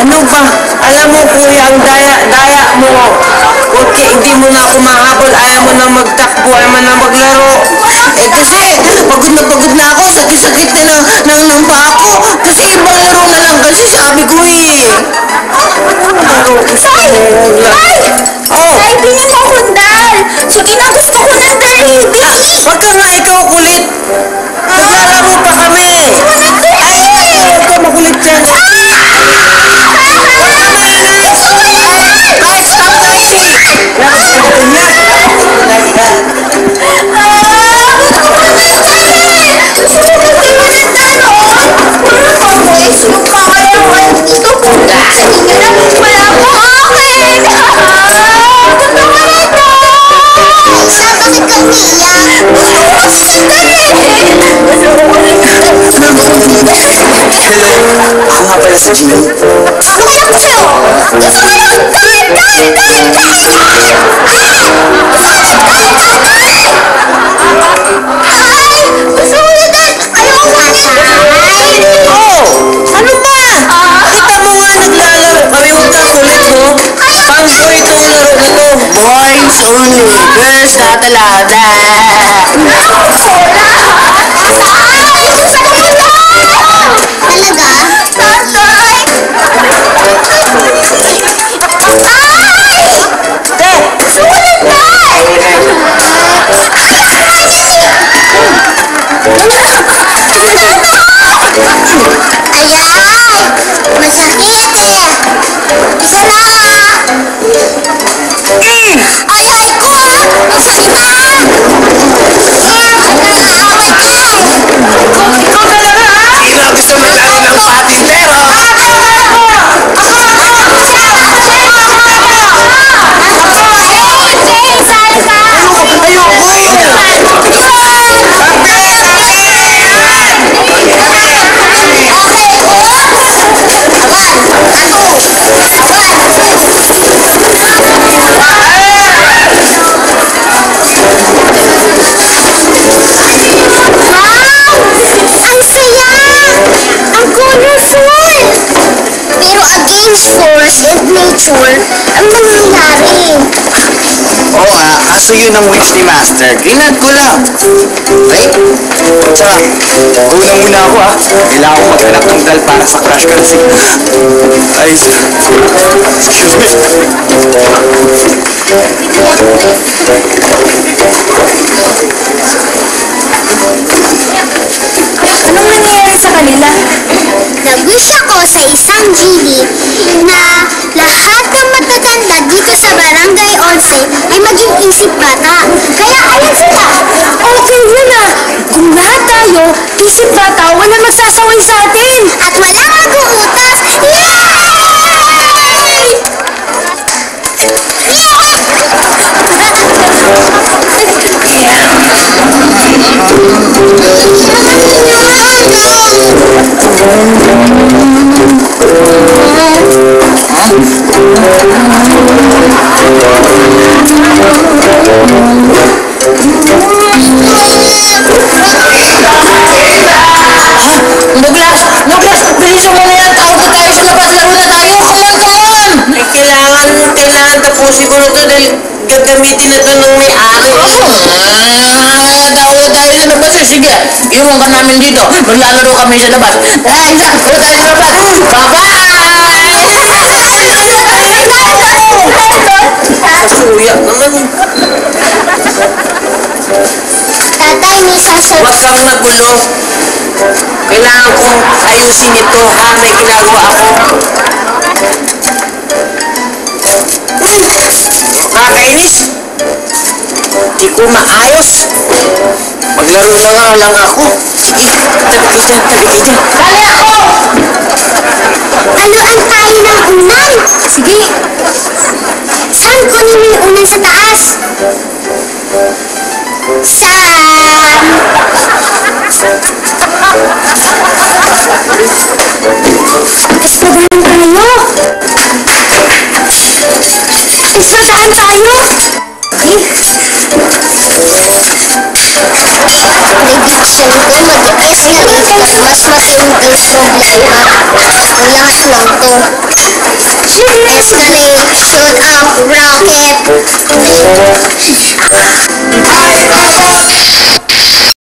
Ano ba? Alam mo kuya, ang daya mo. Okay, hindi mo na ako mahabol. Ayaw mo na magtakbo, ayaw mo na maglaro. Eh kasi, pagod na ako. Sakit-sakit na ng paa ko. Kasi ibang laro na lang kasi sabi ko eh. Laro, gusto mo. Oh! Ay, binin mo hundal! Sige na, gusto ko ng dali! Wag ka nga ikaw kulit. Naglalaro pa kami. Ay, huwag ka makulit dyan. Guys, stop fighting! Hello, ako nga pala si Gino. Oh! Ano ba? Kita mo nga naglalaro kami. Huwag ka kulit mo. Pang-boy itong laro na to. Boys only. Girls not allowed. Sino gusto maglaro ng patintero? Force and nature ang nangyayari. Oo nga, kaso yun ang wish ni Master. Ginad ko lang. Right? Tsaka, una muna ako ah. Kailangan ko maghanap ng dal para sa crush ko kasi. Ay, excuse me. Anong nangyayari sa kanila? Nag-wish ako sa isang genie na lahat ng matatanda dito sa Barangay 11 ay maging isip bata. Kaya ayan sila. Okay yun ah. Kung lahat tayo, isip bata, walang magsasaway sa atin. At walang mag-uutas. Douglas! Bilisan mo na yan! Tawag na tayo sa labas! Laro na tayo! Come on! Ay, kailangan tapusin ko na to dahil gagamitin na to ng may-ari. Tawag tayo sa labas eh! Sige! Iwan ka namin dito! Maglalaro kami sa labas! Ay, tawag tayo sa labas! Bye-bye! Kasuya naman. Tatay, may sasabihin. Huwag kang nagulo. Kailangan kong ayusin ito ha. May ginagawa ako. Nakakainis. Di ko maayos. Maglaro na nga lang ako. Sige, tabi kayo dyan, tabi kayo dyan. Dali ako! Haluan tayo ng unan. Sige. Saan kunin mo yung unan sa taas? Saan? Espadahan tayo. Espadahan tayo. action ko mag-escalate ng mas matinding problema. Ang lakas lang to. Escalate, shoot up, rocket.